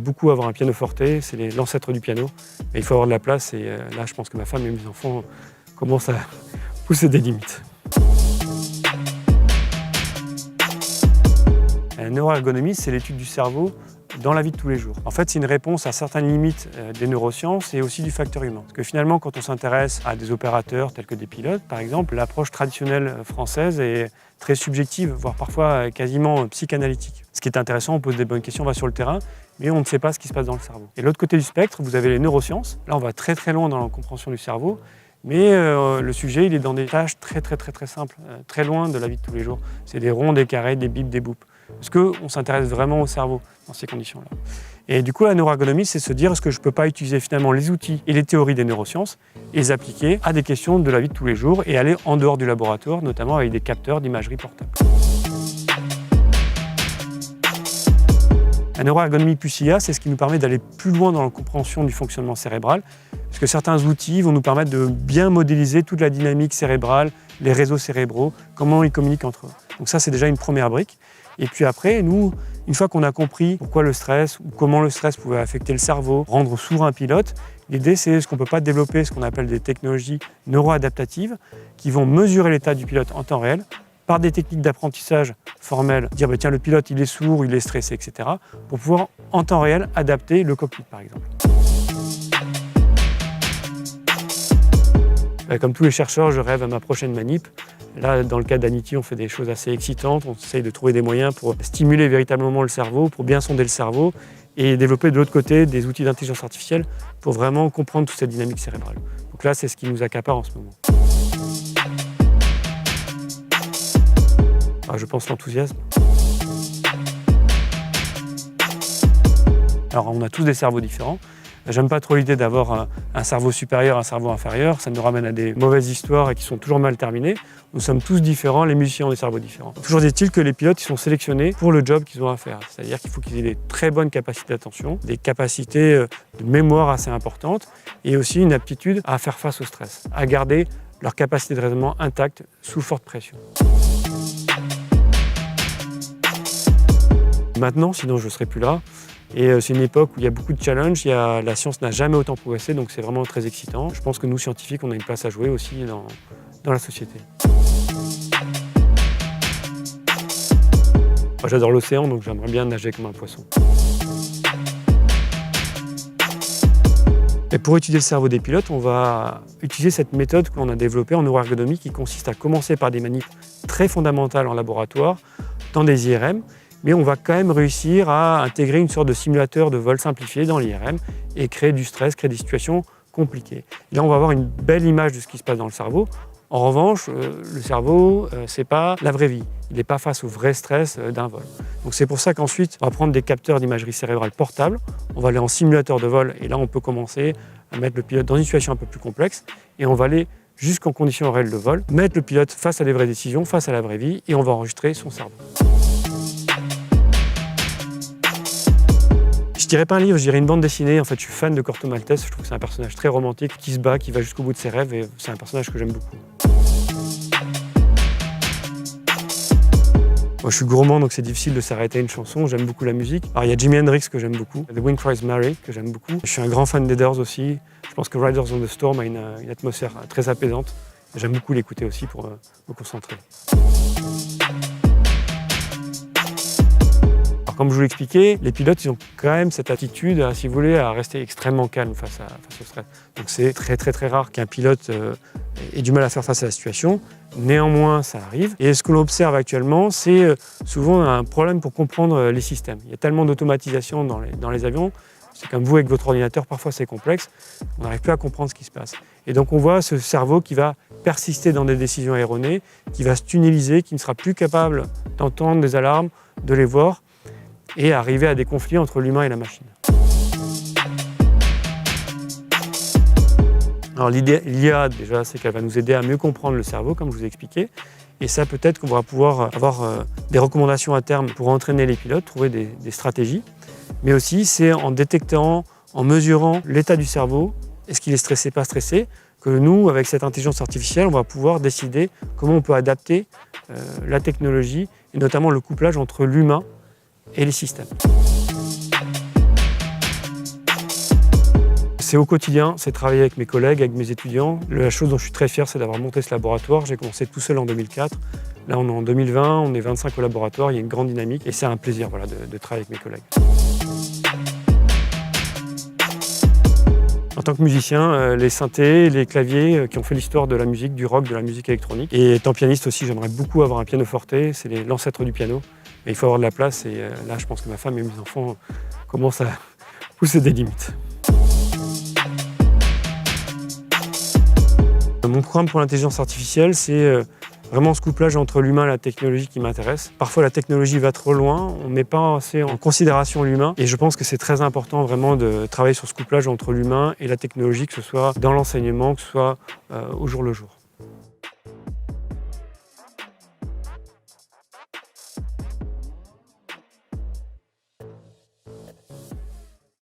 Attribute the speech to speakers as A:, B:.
A: beaucoup avoir un pianoforte, c'est l'ancêtre du piano. Mais il faut avoir de la place et là, je pense que ma femme et mes enfants commencent à pousser des limites. La neuroergonomie, c'est l'étude du cerveau dans la vie de tous les jours. En fait, c'est une réponse à certaines limites des neurosciences et aussi du facteur humain. Parce que finalement, quand on s'intéresse à des opérateurs tels que des pilotes, par exemple, l'approche traditionnelle française est très subjective, voire parfois quasiment psychanalytique. Ce qui est intéressant, on pose des bonnes questions, on va sur le terrain, mais on ne sait pas ce qui se passe dans le cerveau. Et de l'autre côté du spectre, vous avez les neurosciences. Là, on va très très loin dans la compréhension du cerveau, mais le sujet, il est dans des tâches très simples, très loin de la vie de tous les jours. C'est des ronds, des carrés, des bips, des boups. Parce qu'on s'intéresse vraiment au cerveau dans ces conditions-là. Et du coup, la neuroergonomie, c'est se dire est-ce que je ne peux pas utiliser finalement les outils et les théories des neurosciences et les appliquer à des questions de la vie de tous les jours et aller en dehors du laboratoire, notamment avec des capteurs d'imagerie portable. La neuroergonomie plus IA, c'est ce qui nous permet d'aller plus loin dans la compréhension du fonctionnement cérébral, parce que certains outils vont nous permettre de bien modéliser toute la dynamique cérébrale, les réseaux cérébraux, comment ils communiquent entre eux. Donc ça, c'est déjà une première brique. Et puis après, nous, une fois qu'on a compris pourquoi le stress ou comment le stress pouvait affecter le cerveau, rendre sourd un pilote, l'idée c'est ce qu'on ne peut pas développer, ce qu'on appelle des technologies neuroadaptatives qui vont mesurer l'état du pilote en temps réel par des techniques d'apprentissage formelles, dire tiens le pilote il est sourd, il est stressé, etc. pour pouvoir en temps réel adapter le cockpit par exemple. Comme tous les chercheurs, je rêve à ma prochaine manip. Là, dans le cas d'Anity, on fait des choses assez excitantes. On essaye de trouver des moyens pour stimuler véritablement le cerveau, pour bien sonder le cerveau et développer de l'autre côté des outils d'intelligence artificielle pour vraiment comprendre toute cette dynamique cérébrale. Donc là, c'est ce qui nous accapare en ce moment. Alors, je pense l'enthousiasme. Alors, on a tous des cerveaux différents. J'aime pas trop l'idée d'avoir un cerveau supérieur, un cerveau inférieur. Ça nous ramène à des mauvaises histoires et qui sont toujours mal terminées. Nous sommes tous différents, les musiciens ont des cerveaux différents. Toujours est-il que les pilotes ils sont sélectionnés pour le job qu'ils ont à faire. C'est-à-dire qu'il faut qu'ils aient des très bonnes capacités d'attention, des capacités de mémoire assez importantes et aussi une aptitude à faire face au stress, à garder leur capacité de raisonnement intacte sous forte pression. Maintenant, sinon je ne serai plus là. Et c'est une époque où il y a beaucoup de challenges, la science n'a jamais autant progressé, donc c'est vraiment très excitant. Je pense que nous, scientifiques, on a une place à jouer aussi dans la société. Moi, j'adore l'océan, donc j'aimerais bien nager comme un poisson. Et pour étudier le cerveau des pilotes, on va utiliser cette méthode que l'on a développée en neuroergonomie qui consiste à commencer par des manips très fondamentales en laboratoire, dans des IRM, mais on va quand même réussir à intégrer une sorte de simulateur de vol simplifié dans l'IRM et créer du stress, créer des situations compliquées. Et là, on va avoir une belle image de ce qui se passe dans le cerveau. En revanche, le cerveau, c'est pas la vraie vie. Il n'est pas face au vrai stress d'un vol. Donc c'est pour ça qu'ensuite, on va prendre des capteurs d'imagerie cérébrale portables, on va aller en simulateur de vol, et là, on peut commencer à mettre le pilote dans une situation un peu plus complexe, et on va aller jusqu'en conditions réelles de vol, mettre le pilote face à des vraies décisions, face à la vraie vie, et on va enregistrer son cerveau. Je dirais pas un livre, je dirais une bande dessinée. En fait, je suis fan de Corto Maltese. Je trouve que c'est un personnage très romantique, qui se bat, qui va jusqu'au bout de ses rêves, et c'est un personnage que j'aime beaucoup. Moi, je suis gourmand, donc c'est difficile de s'arrêter à une chanson. J'aime beaucoup la musique. Alors, il y a Jimi Hendrix que j'aime beaucoup, The Wind Cries Mary que j'aime beaucoup. Je suis un grand fan des Doors aussi. Je pense que Riders on the Storm a une atmosphère très apaisante. J'aime beaucoup l'écouter aussi pour me concentrer. Alors, comme je vous l'expliquais, les pilotes ils ont quand même cette attitude, si vous voulez, à rester extrêmement calme face au stress. Donc c'est très rare qu'un pilote ait du mal à faire face à la situation. Néanmoins, ça arrive. Et ce que l'on observe actuellement, c'est souvent un problème pour comprendre les systèmes. Il y a tellement d'automatisation dans les avions. C'est comme vous avec votre ordinateur, parfois c'est complexe. On n'arrive plus à comprendre ce qui se passe. Et donc on voit ce cerveau qui va persister dans des décisions erronées, qui va se tunneliser, qui ne sera plus capable d'entendre des alarmes, de les voir, et arriver à des conflits entre l'humain et la machine. Alors l'IA, déjà, c'est qu'elle va nous aider à mieux comprendre le cerveau, comme je vous ai expliqué. Et ça, peut-être qu'on va pouvoir avoir des recommandations à terme pour entraîner les pilotes, trouver des stratégies. Mais aussi, c'est en détectant, en mesurant l'état du cerveau, est-ce qu'il est stressé, pas stressé, que nous, avec cette intelligence artificielle, on va pouvoir décider comment on peut adapter la technologie, et notamment le couplage entre l'humain et les systèmes. C'est au quotidien, c'est travailler avec mes collègues, avec mes étudiants. La chose dont je suis très fier, c'est d'avoir monté ce laboratoire. J'ai commencé tout seul en 2004. Là, on est en 2020, on est 25 au laboratoire, il y a une grande dynamique et c'est un plaisir de travailler avec mes collègues. En tant que musicien, les synthés, les claviers qui ont fait l'histoire de la musique, du rock, de la musique électronique. Et étant pianiste aussi, j'aimerais beaucoup avoir un piano forte, c'est l'ancêtre du piano. Mais il faut avoir de la place et là, je pense que ma femme et mes enfants commencent à pousser des limites. Mon programme pour l'intelligence artificielle, c'est vraiment ce couplage entre l'humain et la technologie qui m'intéresse. Parfois, la technologie va trop loin, on ne met pas assez en considération l'humain. Et je pense que c'est très important vraiment de travailler sur ce couplage entre l'humain et la technologie, que ce soit dans l'enseignement, que ce soit au jour le jour.